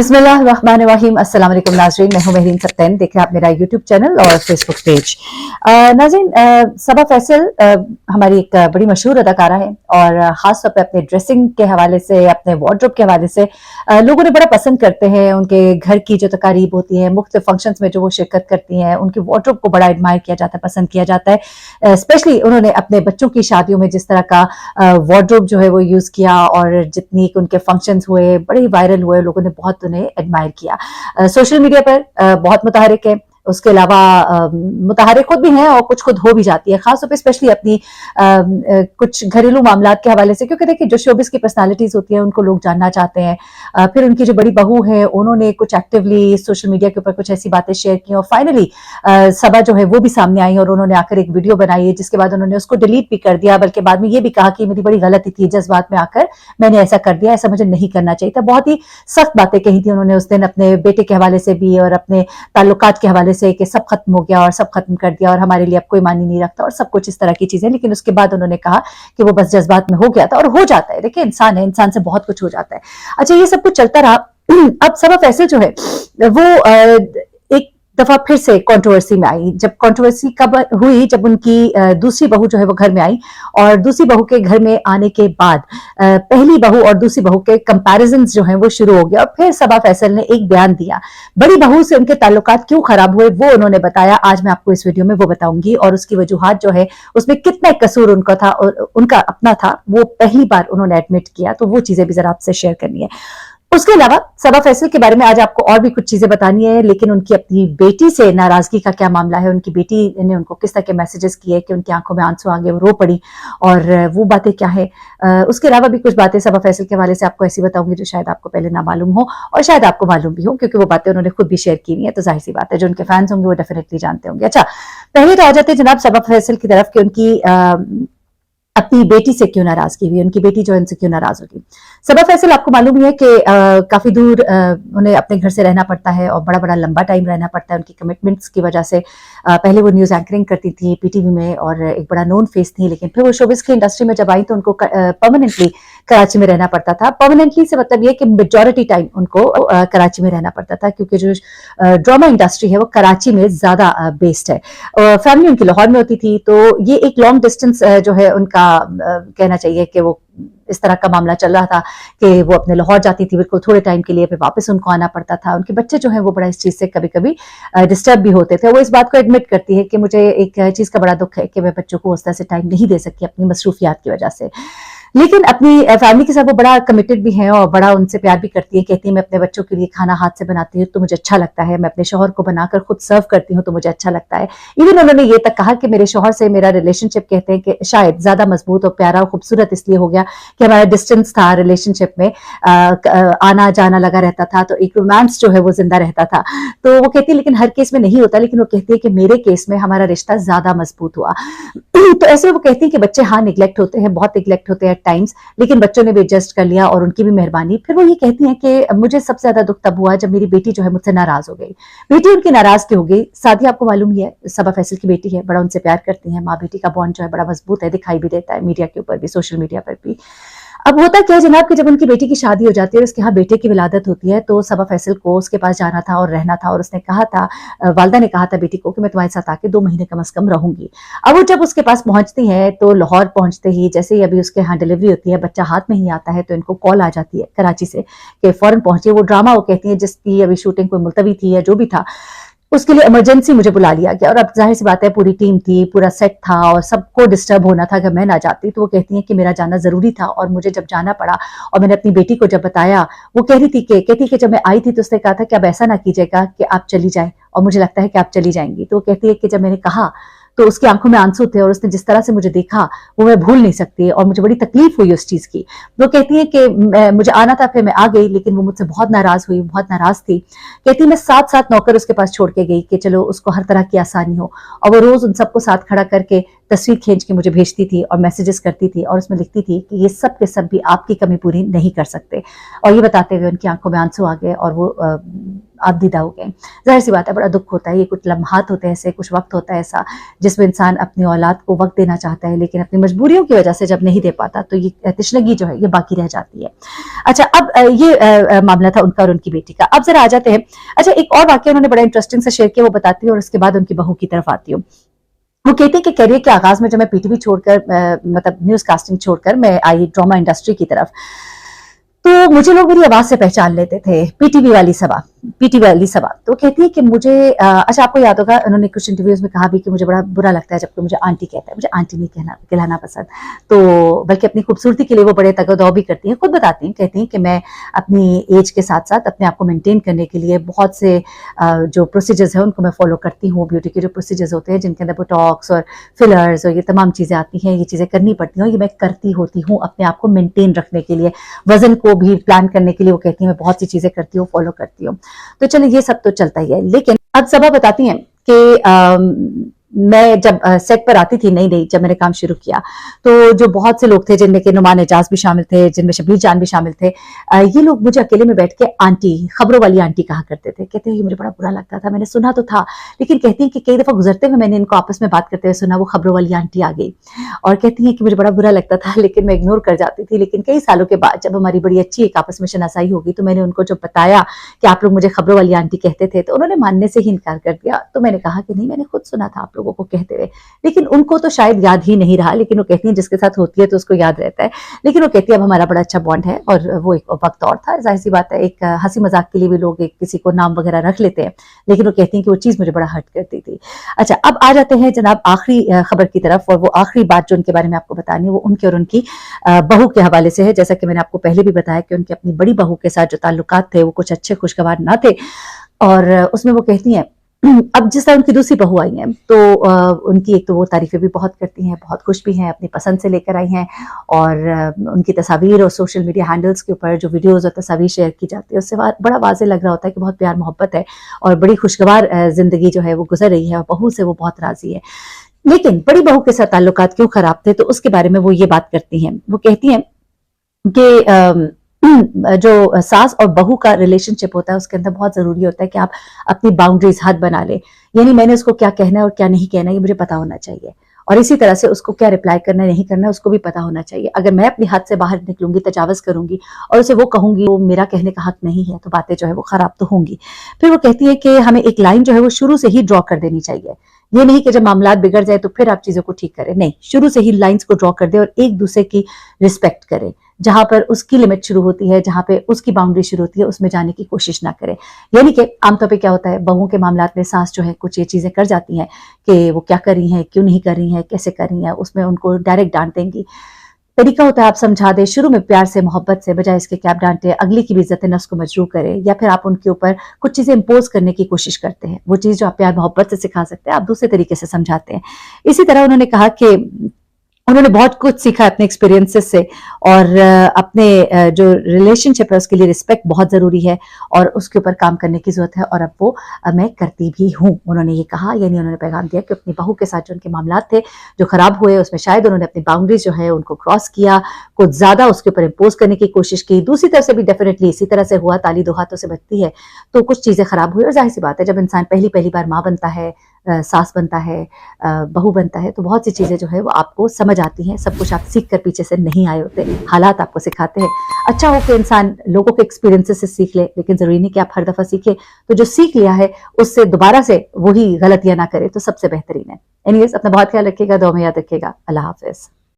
बिस्मिल्लाहिर्रहमानिर्रहीम। अस्सलाम वालेकुम नाज़रीन, मैं हूं महरीन सत्तैन। देख रहे हैं आप मेरा यूट्यूब चैनल और फेसबुक पेज। नाज़रीन, सबा फैसल हमारी एक बड़ी मशहूर अदाकारा है और ख़ास तौर पे अपने ड्रेसिंग के हवाले से, अपने वार्डरोब के हवाले से लोगों ने बड़ा पसंद करते हैं। उनके घर की जो तकारीब होती हैं, मुख्तलिफ फंक्शंस में जो वो शिरकत करती हैं, उनकी वार्डरोब को बड़ा एडमायर किया जाता है, पसंद किया जाता है। स्पेशली उन्होंने अपने बच्चों की शादियों में जिस तरह का वार्डरोब जो है वो यूज़ किया और जितनी उनके फंक्शंस हुए बड़े वायरल हुए, लोगों ने बहुत उन्हें एडमायर किया। सोशल मीडिया पर बहुत मुतहरिक है। उसके अलावा मुतहरिक खुद भी हैं और कुछ खुद हो भी जाती है, खासतौर पे स्पेशली अपनी कुछ घरेलू मामलात के हवाले से, क्योंकि देखिए जो शोबिस की पर्सनालिटीज होती हैं उनको लोग जानना चाहते हैं। फिर उनकी जो बड़ी बहू है उन्होंने कुछ एक्टिवली सोशल मीडिया के ऊपर कुछ ऐसी बातें शेयर की और फाइनली सबा जो है वो भी सामने आई और उन्होंने आकर एक वीडियो बनाई है, जिसके बाद उन्होंने उसको डिलीट भी कर दिया, बल्कि बाद में ये भी कहा कि मेरी बड़ी गलती थी, जज्बात में आकर मैंने ऐसा कर दिया, ऐसा मुझे नहीं करना चाहिए था। बहुत ही सख्त बातें कही थी उन्होंने उस दिन अपने बेटे के हवाले से भी और अपने ताल्लुकात के हवाले से कि सब खत्म हो गया और सब खत्म कर दिया और हमारे लिए अब कोई मानी नहीं रखता और सब कुछ इस तरह की चीजें। लेकिन उसके बाद उन्होंने कहा कि वो बस जज्बात में हो गया था और हो जाता है, देखिए इंसान है, इंसान से बहुत कुछ हो जाता है। अच्छा, ये सब कुछ चलता रहा। अब सबा फैसल जो है वो एक दफा फिर से कंट्रोवर्सी में आई। जब कंट्रोवर्सी कब हुई, जब उनकी दूसरी बहू जो है वो घर में आई और दूसरी बहू के घर में आने के बाद पहली बहू और दूसरी बहू के कंपैरिजन्स जो हैं वो शुरू हो गया और फिर सबा फैसल ने एक बयान दिया। बड़ी बहू से उनके ताल्लुकात क्यों खराब हुए वो उन्होंने बताया। आज मैं आपको इस वीडियो में वो बताऊंगी और उसकी वजूहात जो है उसमें कितना कसूर उनका था और उनका अपना था, वो पहली बार उन्होंने एडमिट किया, तो वो चीजें भी जरा आपसे शेयर करनी है। उसके अलावा सबा फैसल के बारे में आज आपको और भी कुछ चीजें बतानी है, लेकिन उनकी अपनी बेटी से नाराजगी का क्या मामला है, उनकी बेटी ने उनको किस तरह के मैसेजेस किए कि उनकी आंखों में आंसू आ गए, वो रो पड़ी, और वो बातें क्या है। उसके अलावा भी कुछ बातें सबा फैसल के हवाले से आपको ऐसी बताऊंगी जो शायद आपको पहले ना मालूम हो और शायद आपको मालूम भी हो, क्योंकि वो बातें उन्होंने खुद भी शेयर की हुई है, तो जाहिर सी बात है जो उनके फैंस होंगे वो डेफिनेटली जानते होंगे। अच्छा, पहले तो आ जाते हैं जनाब सबा फैसल की तरफ कि उनकी अपनी बेटी से क्यों नाराजगी हुई, उनकी बेटी जो इनसे क्यों नाराज होगी। सबा फैसल आपको मालूम ही है कि काफी दूर उन्हें अपने घर से रहना पड़ता है और बड़ा बड़ा लंबा टाइम रहना पड़ता है उनकी कमिटमेंट्स की वजह से। पहले वो न्यूज एंकरिंग करती थी पीटीवी में और एक बड़ा नोन फेस थी, लेकिन फिर वो शोबिस की इंडस्ट्री में जब आई तो उनको परमानेंटली कराची में रहना पड़ता था। परमानेंटली से मतलब ये कि मेजॉरिटी टाइम उनको कराची में रहना पड़ता था, क्योंकि जो ड्रामा इंडस्ट्री है वो कराची में ज्यादा बेस्ड है। फैमिली उनकी लाहौर में होती थी, तो ये एक लॉन्ग डिस्टेंस जो है उनका कहना चाहिए कि वो इस तरह का मामला चल रहा था कि वो अपने लाहौर जाती थी बिल्कुल थोड़े टाइम के लिए, फिर वापस उनको आना पड़ता था। उनके बच्चे जो हैं वो बड़ा इस चीज से कभी कभी डिस्टर्ब भी होते थे। वो इस बात को एडमिट करती है कि मुझे एक चीज का बड़ा दुख है कि मैं बच्चों को उस तरह से टाइम नहीं दे सकी अपनी मसरूफियात की वजह से, लेकिन अपनी फैमिली के साथ वो बड़ा कमिटेड भी हैं और बड़ा उनसे प्यार भी करती है। कहती है मैं अपने बच्चों के लिए खाना हाथ से बनाती हूँ तो मुझे अच्छा लगता है, मैं अपने शौहर को बनाकर खुद सर्व करती हूँ तो मुझे अच्छा लगता है। इवन उन्होंने ये तक कहा कि मेरे शौहर से मेरा रिलेशनशिप कहते हैं कि शायद ज्यादा मजबूत और प्यारा और खूबसूरत इसलिए हो गया कि हमारा डिस्टेंस था रिलेशनशिप में, आना जाना लगा रहता था, तो एक रोमांस जो है वो जिंदा रहता था। तो वो कहती है लेकिन हर केस में नहीं होता, लेकिन वो कहती है कि मेरे केस में हमारा रिश्ता ज्यादा मजबूत हुआ। तो ऐसे वो कहती है कि बच्चे हाँ निगलेक्ट होते हैं, बहुत निगलेक्ट होते हैं टाइम्स, लेकिन बच्चों ने भी एडजस्ट कर लिया और उनकी भी मेहरबानी। फिर वो ये कहती हैं कि मुझे सबसे ज्यादा दुख तब हुआ जब मेरी बेटी जो है मुझसे नाराज हो गई। बेटी उनकी नाराज क्यों हो गई? साथ ही आपको मालूम ही है सबा फैसल की बेटी है, बड़ा उनसे प्यार करती है, माँ बेटी का बॉन्ड जो है बड़ा मजबूत है, दिखाई भी देता है मीडिया के ऊपर भी, सोशल मीडिया पर भी। अब होता क्या है जनाब कि जब उनकी बेटी की शादी हो जाती है और उसके यहाँ बेटे की विलादत होती है, तो सबा फैसल को उसके पास जाना था और रहना था और उसने कहा था, वालदा ने कहा था बेटी को कि मैं तुम्हारे साथ आके 2 महीने कम से कम रहूंगी। अब वो जब उसके पास पहुंचती है तो लाहौर पहुंचते ही जैसे ही अभी उसके यहाँ डिलीवरी होती है, बच्चा हाथ में ही आता है, तो इनको कॉल आ जाती है कराची से कि फौरन पहुंची। वो ड्रामा वो कहती है जिसकी अभी शूटिंग कोई मुलतवी थी या जो भी था, उसके लिए इमरजेंसी मुझे बुला लिया गया और अब जाहिर सी बात है पूरी टीम थी, पूरा सेट था और सबको डिस्टर्ब होना था अगर मैं ना जाती। तो वो कहती है कि मेरा जाना जरूरी था और मुझे जब जाना पड़ा और मैंने अपनी बेटी को जब बताया, वो कह रही थी कि जब मैं आई थी तो उसने कहा था कि अब ऐसा ना कीजिएगा कि आप चली जाए और मुझे लगता है कि आप चली जाएंगी। तो वो कहती है कि जब मैंने कहा तो उसकी आंखों में आंसू थे और उसने जिस तरह से मुझे देखा वो मैं भूल नहीं सकती और मुझे बड़ी तकलीफ हुई उस चीज की। वो कहती है कि मुझे आना था, फिर मैं आ गई, लेकिन वो मुझसे बहुत नाराज हुई, बहुत नाराज थी। कहती मैं 7 नौकर उसके पास छोड़ के गई कि चलो उसको हर तरह की आसानी हो, और वो रोज उन सबको साथ खड़ा करके तस्वीर खींच के मुझे भेजती थी और मैसेजेस करती थी और उसमें लिखती थी कि ये सब के सब भी आपकी कमी पूरी नहीं कर सकते। और ये बताते हुए उनकी आंखों में आंसू आ गए और वो आप दीदा हो गए। ज़ाहिर सी बात है, बड़ा दुख होता है, ये कुछ लम्हात होते हैं ऐसे, कुछ वक्त होता है ऐसा जिसमें इंसान अपनी औलाद को वक्त देना चाहता है, लेकिन अपनी मजबूरियों की वजह से जब नहीं दे पाता तो ये तशनगी जो है ये बाकी रह जाती है। अच्छा, अब ये मामला था उनका और उनकी बेटी का। अब जरा आ जाते हैं, अच्छा एक और वाकया उन्होंने बड़ा इंटरेस्टिंग से शेयर किया, वो बताती हूँ और उसके बाद उनकी बहू की तरफ आती हूँ। वो कहते हैं कि करियर के आगाज में जब मैं पीटीवी छोड़कर मतलब न्यूज कास्टिंग छोड़कर मैं आई ड्रामा इंडस्ट्री की तरफ, तो मुझे लोग मेरी आवाज से पहचान लेते थे, पीटीवी वाली सभा। तो कहती है कि मुझे अच्छा आपको याद होगा उन्होंने कुछ इंटरव्यूज में कहा भी कि मुझे बड़ा बुरा लगता है जब कोई मुझे आंटी कहता है, मुझे आंटी नहीं कहलाना पसंद, तो बल्कि अपनी खूबसूरती के लिए वो बड़े तगदौ भी करती हैं, खुद बताती हैं, कहती हैं कि मैं अपनी एज के साथ साथ अपने आप को मेंटेन करने के लिए बहुत से जो प्रोसीजर्स हैं उनको मैं फॉलो करती हूँ। ब्यूटी के जो प्रोसीजर्स होते हैं जिनके अंदर बोटॉक्स और फिलर्स और ये तमाम चीजें आती हैं, ये चीजें करनी पड़ती हैं, ये मैं करती होती हूँ अपने आप को मेंटेन रखने के लिए, वजन को भी प्लान करने के लिए। वो कहती है मैं बहुत सी चीजें करती हूँ, फॉलो करती हूँ। तो चलो ये सब तो चलता ही है, लेकिन अब सबा बताती हैं कि मैं जब सेट पर आती थी नई जब मैंने काम शुरू किया, तो जो बहुत से लोग थे जिनमें के नुमान एजाज भी शामिल थे, जिनमें शबीर जान भी शामिल थे, ये लोग मुझे अकेले में बैठ के आंटी, खबरों वाली आंटी कहा करते थे। कहते हैं ये मुझे बड़ा बुरा लगता था, मैंने सुना तो था, लेकिन कहती हैं कि कई दफा गुजरते हुए मैंने इनको आपस में बात करते हुए सुना, वो खबरों वाली आंटी आ गई, और कहती हैं कि मुझे बड़ा बुरा लगता था लेकिन मैं इग्नोर कर जाती थी। लेकिन कई सालों के बाद जब हमारी बड़ी अच्छी एक आपस में शनासाई होगी, तो मैंने उनको जब बताया कि आप लोग मुझे खबरों वाली आंटी कहते थे, तो उन्होंने मानने से ही इनकार कर दिया। तो मैंने कहा कि नहीं, मैंने खुद सुना था आप लोगों को कहते हुए, लेकिन उनको तो शायद याद ही नहीं रहा, लेकिन वो कहती हैं जिसके साथ होती है तो उसको याद रहता है। लेकिन वो कहती है अब हमारा बड़ा अच्छा बॉन्ड है, और वो एक वक्त और था, जाहिर सी बात है, एक हंसी मजाक के लिए भी लोग एक किसी को नाम वगैरह रख लेते हैं, लेकिन वो कहती हैं कि वो चीज मुझे बड़ा हर्ट करती थी। अच्छा, अब आ जाते हैं जनाब आखिरी खबर की तरफ, और वो आखिरी बात जो उनके बारे में आपको बतानी है वो उनके और उनकी बहू के हवाले से है। जैसा कि मैंने आपको पहले भी बताया कि उनके अपनी बड़ी बहू के साथ जो ताल्लुकात थे वो कुछ अच्छे खुशगवार ना थे, और उसमें वो कहती हैं अब जिस तरह उनकी दूसरी बहू आई हैं, तो उनकी एक तो वो तारीफें भी बहुत करती हैं, बहुत खुश भी हैं, अपनी पसंद से लेकर आई हैं, और उनकी तस्वीर और सोशल मीडिया हैंडल्स के ऊपर जो वीडियोस और तस्वीर शेयर की जाती है उससे बड़ा वाज़ेह लग रहा होता है कि बहुत प्यार मोहब्बत है और बड़ी खुशगवार जिंदगी जो है वो गुजर रही है, और बहू से वो बहुत राजी है। लेकिन बड़ी बहू के साथ ताल्लुकात क्यों खराब थे, तो उसके बारे में वो ये बात करती हैं। वो कहती हैं कि जो सास और बहू का रिलेशनशिप होता है उसके अंदर बहुत जरूरी होता है कि आप अपनी बाउंड्रीज हद बना ले, यानी मैंने उसको क्या कहना है और क्या नहीं कहना है ये मुझे पता होना चाहिए, और इसी तरह से उसको क्या रिप्लाई करना है नहीं करना है उसको भी पता होना चाहिए। अगर मैं अपनी हद से बाहर निकलूंगी, तजावज करूंगी और उसे वो कहूंगी वो मेरा कहने का हक नहीं है, तो बातें जो है वो खराब तो होंगी। फिर वो कहती है कि हमें एक लाइन जो है वो शुरू से ही ड्रॉ कर देनी चाहिए, ये नहीं कि जब मामला बिगड़ जाए तो फिर आप चीजों को ठीक करें, नहीं, शुरू से ही लाइंस को ड्रॉ कर दे और एक दूसरे की रिस्पेक्ट करें। जहां पर उसकी लिमिट शुरू होती है, जहां पे उसकी बाउंड्री शुरू होती है, उसमें जाने की कोशिश ना करें। यानी कि आमतौर पे क्या होता है, बहुओं के मामलात में सास जो है कुछ ये चीजें कर जाती हैं कि वो क्या कर रही हैं, क्यों नहीं कर रही हैं, कैसे कर रही हैं, उसमें उनको डायरेक्ट डांट देंगी। तरीका होता है आप समझा दे शुरू में प्यार से मोहब्बत से, बजाय इसके कि आप डांटे, अगली की भी इज्जत नफ्स को मजरूह करे, या फिर आप उनके ऊपर कुछ चीजें इंपोज करने की कोशिश करते हैं। वो चीज जो आप प्यार मोहब्बत से सिखा सकते हैं आप दूसरे तरीके से समझाते हैं। इसी तरह उन्होंने कहा कि उन्होंने बहुत कुछ सीखा अपने एक्सपीरियंसेस से, और अपने जो रिलेशनशिप है उसके लिए रिस्पेक्ट बहुत जरूरी है और उसके ऊपर काम करने की जरूरत है, और अब वो मैं करती भी हूँ। उन्होंने ये कहा, यानी उन्होंने पैगाम दिया कि अपनी बहू के साथ जो उनके मामलात थे जो खराब हुए उसमें शायद उन्होंने अपनी बाउंड्रीज जो है उनको क्रॉस किया, कुछ ज्यादा उसके ऊपर इम्पोज करने की कोशिश की। दूसरी तरफ से भी डेफिनेटली इसी तरह से हुआ, ताली दो हाथों से बचती है, तो कुछ चीजें खराब हुई। और जाहिर सी बात है जब इंसान पहली बार माँ बनता है, सास बनता है, बहू बनता है, तो बहुत सी चीजें जो है वो आपको समझ आती हैं। सब कुछ आप सीख कर पीछे से नहीं आए होते, हालात आपको सिखाते हैं। अच्छा हो कि इंसान लोगों के एक्सपीरियंसेस से सीख ले, लेकिन जरूरी नहीं कि आप हर दफा सीखे, तो जो सीख लिया है उससे दोबारा से वही गलतियां ना करे तो सबसे बेहतरीन है। एनीवेज, अपना बहुत ख्याल रखिएगा, दुआ में याद रखिएगा। अल्लाह हाफिज।